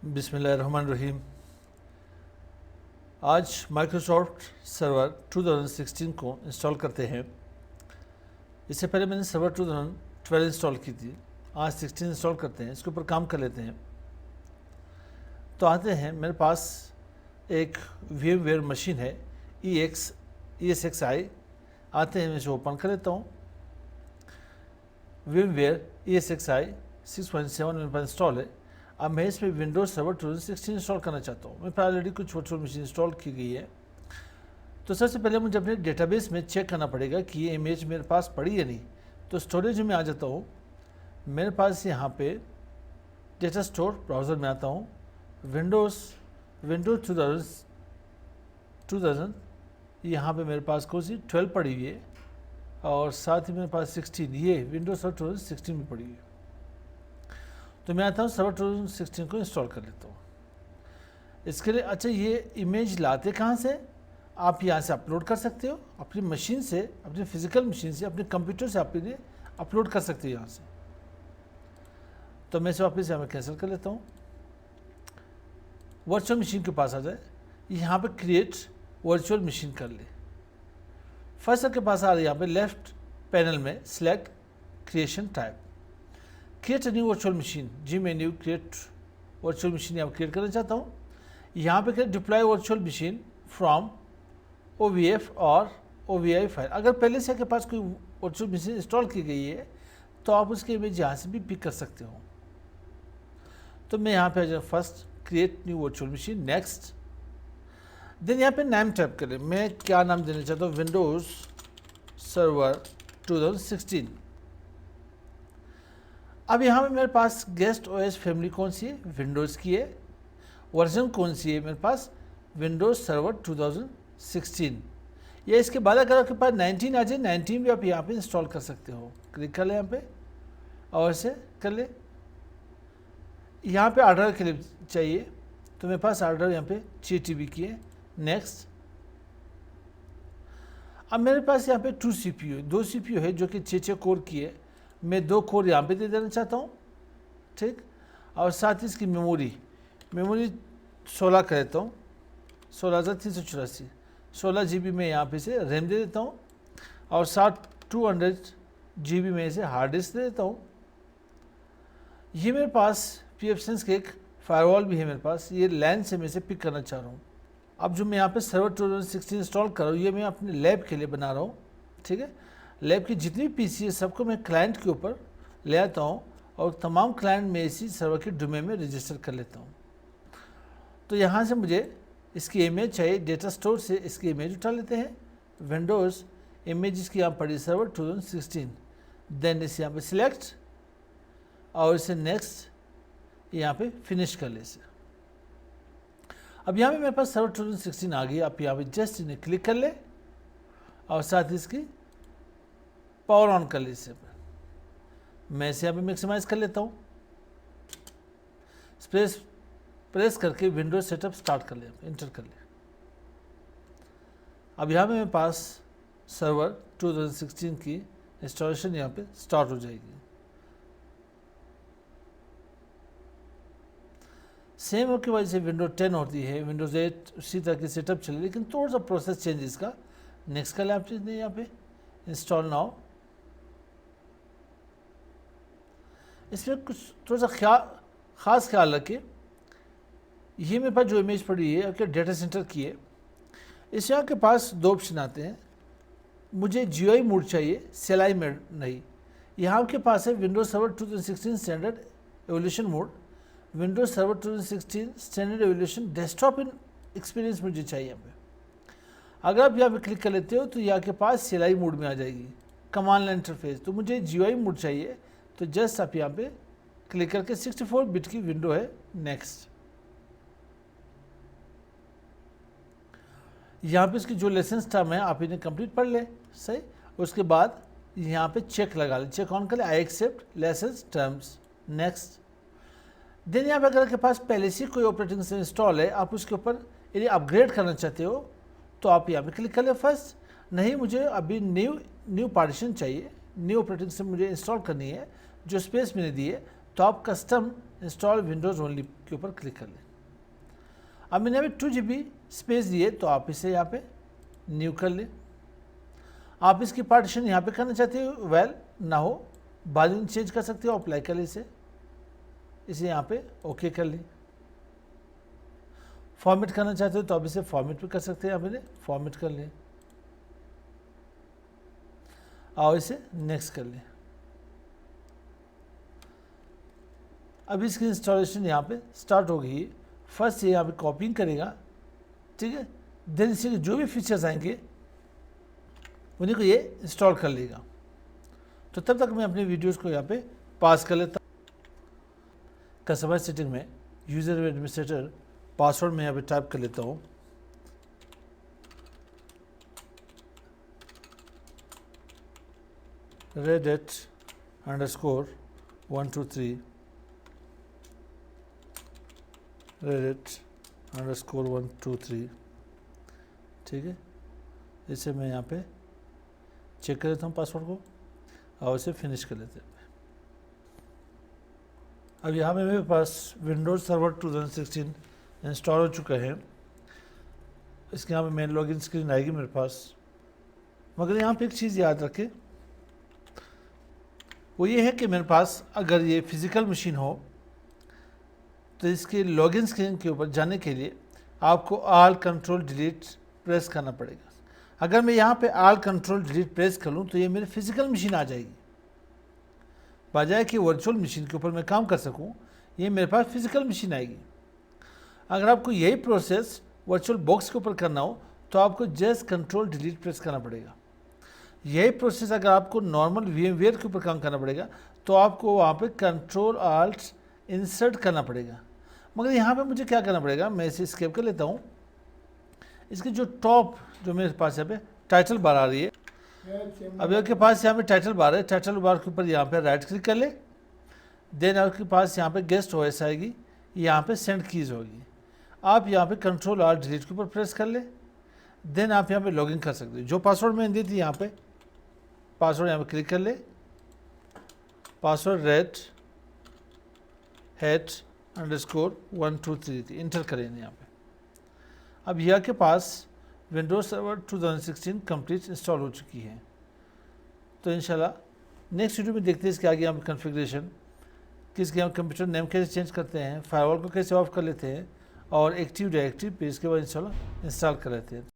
बिस्मिल्लाहिर्रहमानिर्रहीम। आज Microsoft server 2016 को इंस्टॉल करते हैं। इससे पहले मैंने सर्वर 2012 इंस्टॉल की थी। आज 16 इंस्टॉल करते हैं, इसके ऊपर काम कर लेते हैं। तो आते हैं, मेरे पास एक VMware मशीन है ESXi। आते हैं, मैं इसे ओपन कर लेता हूँ। VMware ESXi 6.7 मेरे पास इंस्टॉल है। अब मैं इसमें विंडोज सर्वर 2016 इंस्टॉल करना चाहता हूँ। मेरे पास ऑलरेडी कुछ वर्चुअल मशीन इंस्टॉल की गई है। तो सबसे पहले मुझे अपने डेटाबेस में चेक करना पड़ेगा कि ये इमेज मेरे पास पड़ी या नहीं। तो स्टोरेज में आ जाता हूँ। मेरे पास यहाँ पे डेटा स्टोर ब्राउज़र में आता हूँ। विंडोज़ 2000 यहाँ पे मेरे पास कौन सी 12 पड़ी हुई है, और साथ ही मेरे पास 16, ये विंडोज सर्वर 2016 में पड़ी हुई है। तो मैं आता हूँ, सर्वर 2016 को इंस्टॉल कर लेता हूँ। इसके लिए अच्छा, ये इमेज लाते कहाँ से? आप यहाँ से अपलोड कर सकते हो, अपनी मशीन से, अपनी फिजिकल मशीन से, अपने कंप्यूटर से आप इन्हें अपलोड कर सकते हो यहाँ से। तो मैं इसे वापस यहाँ पर कैंसिल कर लेता हूँ। वर्चुअल मशीन के पास आ जाए, यहाँ पे क्रिएट वर्चुअल मशीन कर ले। फर्स्ट के पास आ रहा है, यहाँ पे लेफ्ट पैनल में select creation type, create a new virtual machine. जी मैं न्यू क्रिएट वर्चुअल मशीन यहाँ क्रिएट करना चाहता हूँ। यहाँ पे deploy virtual machine from OVF और OVI फाइल। अगर पहले से आपके पास कोई वर्चुअल मशीन इंस्टॉल की गई है तो आप उसकी इमेज यहाँ से भी पिक कर सकते हो। तो मैं यहाँ पे आ जाऊँ, first create new virtual machine, next. Then यहाँ पे नाम टाइप करें। मैं क्या नाम देना चाहता हूँ? Windows server 2016। अब यहाँ पे मेरे पास गेस्ट OS फैमिली कौन सी है? विंडोज़ की है। वर्जन कौन सी है मेरे पास? Windows server 2016। या इसके बाद अगर आपके पास 19 आ जाए, 19 भी आप यहाँ पे इंस्टॉल कर सकते हो। क्लिक कर ले यहाँ पे और इसे कर ले। यहाँ पे ऑर्डर के लिए चाहिए, तो मेरे पास ऑर्डर यहाँ पे 6 TB की है। नेक्स्ट। अब मेरे पास यहाँ पे 2 CPU, 2 CPU है जो कि 6 कोर की है। मैं 2 कोर यहाँ पे दे देना चाहता हूँ, ठीक। और साथ ही इसकी मेमोरी 16 कर देता हूँ, 16,384। 16 GB में यहाँ पे से रैम दे देता हूँ, और साथ 200 GB में से हार्ड डिस्क दे देता हूँ। ये मेरे पास pfSense के एक फायरवॉल भी है मेरे पास। ये लैन से मैं इसे पिक करना चाह रहा हूँ। अब जो मैं यहाँ पे सर्वर 2016 इंस्टॉल कर रहा हूँ, ये मैं अपने लैब के लिए बना रहा हूँ, ठीक है। लैब की जितनी भी PC है सबको मैं क्लाइंट के ऊपर ले आता हूँ, और तमाम क्लाइंट में इसी सर्वर के डोमेन में रजिस्टर कर लेता हूँ। तो यहाँ से मुझे इसकी इमेज चाहिए, डेटा स्टोर से इसकी इमेज उठा लेते हैं। विंडोज़ इमेज इसकी यहाँ पड़ी सर्वर 2016। देन इसे यहाँ पे सिलेक्ट और इसे नेक्स्ट यहाँ पे फिनिश कर ले इसे। अब यहाँ पे मेरे पास सर्वर 2016 आ गई। आप यहाँ पे जस्ट इन्हें क्लिक कर ले और साथ ही इसकी पावर ऑन कर ले इसे। मैं इसे यहाँ पे मैक्सिमाइज कर लेता हूँ। प्रेस करके विंडोज सेटअप स्टार्ट कर ले, इंटर कर ले। अब यहाँ पे मेरे पास सर्वर 2016 की इंस्टॉलेशन यहाँ पे स्टार्ट हो जाएगी। सेम की वजह से विंडोज 10 होती है, विंडोज 8 उसी तरह की सेटअप चले, लेकिन थोड़ा सा प्रोसेस चेंज इसका। नेक्स्ट कर ले आप चीज़ यहाँ पे इंस्टॉल नाउ। इसमें कुछ थोड़ा सा खास ख्याल रखें। ये मेरे पास जो इमेज पड़ी है आपके डेटा सेंटर की है। इस यहाँ के पास 2 ऑप्शन आते हैं। मुझे GUI मोड चाहिए, CLI मोड नहीं। यहाँ के पास है Windows server 2016 standard evolution mode, Windows server 2016 standard evolution desktop in experience मुझे चाहिए यहाँ पे। अगर आप यहाँ पे क्लिक कर लेते हो तो यहाँ के पास CLI मोड में आ जाएगी, कमांड लाइन इंटरफेस। तो मुझे GUI मोड चाहिए, तो जस्ट आप यहाँ पे क्लिक करके 64 बिट की विंडो है, नेक्स्ट। यहाँ पे इसकी जो लेसन टर्म है आप इन्हें कंप्लीट पढ़ ले, सही। उसके बाद यहाँ पे चेक लगा ले, चेक ऑन कर ले, I accept licence terms, next. Then यहाँ पे अगर आपके पास पहले से कोई ऑपरेटिंग सिस्टम इंस्टॉल है, आप उसके ऊपर यदि अपग्रेड करना चाहते हो तो आप यहाँ पे क्लिक कर ले फर्स्ट। नहीं, मुझे अभी न्यू पार्टीशन चाहिए, न्यू ऑपरेटिंग सिस्टम मुझे इंस्टॉल करनी है, जो स्पेस मैंने दी है, तो आप कस्टम इंस्टॉल विंडोज़ ओनली के ऊपर क्लिक कर लें। अब मैंने अभी 2 GB स्पेस दिए तो आप इसे यहाँ पे न्यू कर लें। आप इसकी पार्टीशन यहाँ पे करना चाहते हो वेल ना हो बाद में चेंज कर सकते हो, अप्लाई कर लें इसे यहाँ पे ओके कर लें। फॉर्मेट करना चाहते हो तो आप इसे फॉर्मेट भी कर सकते हैं, यहाँ पे फॉर्मेट कर लें और इसे नेक्स्ट कर लें। अब इसकी इंस्टॉलेशन यहाँ पे स्टार्ट हो गई है। फर्स्ट ये यहाँ पे कॉपिंग करेगा, ठीक है, देन इसके जो भी फीचर्स आएंगे उन्हीं को ये इंस्टॉल कर लेगा। तो तब तक मैं अपने वीडियोस को यहाँ पे पास कर लेता हूँ। कस्टमर सेटिंग में यूज़र एडमिनिस्ट्रेटर पासवर्ड में यहाँ पे टाइप कर लेता हूँ। reddit_123 reddit_123, ठीक है। इसे मैं यहाँ पे चेक कर लेता हूँ पासवर्ड को और इसे फिनिश कर लेते हैं। अब यहाँ पे मेरे पास विंडोज़ सर्वर 2016 इंस्टॉल हो चुका है। इसके यहाँ पे मेन लॉगिन स्क्रीन आएगी मेरे पास, मगर यहाँ पे एक चीज़ याद रखें, वो ये है कि मेरे पास अगर ये फिज़िकल मशीन हो तो इसके लॉगिन स्क्रीन के ऊपर जाने के लिए आपको ऑल कंट्रोल डिलीट प्रेस करना पड़ेगा। अगर मैं यहाँ पे ऑल कंट्रोल डिलीट प्रेस कर लूँ तो ये मेरी फिज़िकल मशीन आ जाएगी, बजाय कि वर्चुअल मशीन के ऊपर मैं काम कर सकूँ ये मेरे पास फिज़िकल मशीन आएगी। अगर आपको यही प्रोसेस वर्चुअल बॉक्स के ऊपर करना हो तो आपको जस्ट कंट्रोल डिलीट प्रेस करना पड़ेगा। यही प्रोसेस अगर आपको नॉर्मल VMware के ऊपर काम करना पड़ेगा तो आपको वहाँ पे कंट्रोल ऑल्ट इंसर्ट करना पड़ेगा। मगर यहाँ पे मुझे क्या करना पड़ेगा, मैं इसे स्केप कर लेता हूँ। इसकी जो टॉप जो मेरे पास यहाँ पे टाइटल बार आ रही है, अब आपके पास यहाँ पे टाइटल बार है, टाइटल बार के ऊपर यहाँ पे राइट क्लिक कर ले, देन आपके पास यहाँ पे गेस्ट OS आएगी, यहाँ पे सेंड कीज़ होगी। आप यहाँ पे कंट्रोल ऑल्ट डिलीट के ऊपर प्रेस कर ले, देन आप यहाँ पे लॉगिन कर सकते हो। जो पासवर्ड मैंने दी थी यहाँ पे पासवर्ड यहाँ पे क्लिक कर ले, पासवर्ड redhat_123 थी, इंटर करें यहाँ पे। अब यहाँ के पास विंडोज सर्वर 2016 कंप्लीट इंस्टॉल हो चुकी है। तो इंशाल्लाह नेक्स्ट वीडियो में देखते हैं इसके आगे यहाँ पे कॉन्फ़िगरेशन, किसके यहाँ कंप्यूटर नेम कैसे चेंज करते हैं, फायरवॉल को कैसे ऑफ कर लेते हैं और एक्टिव डायरेक्टरी पे इसके बाद इंशाल्लाह इंस्टॉल कर लेते हैं।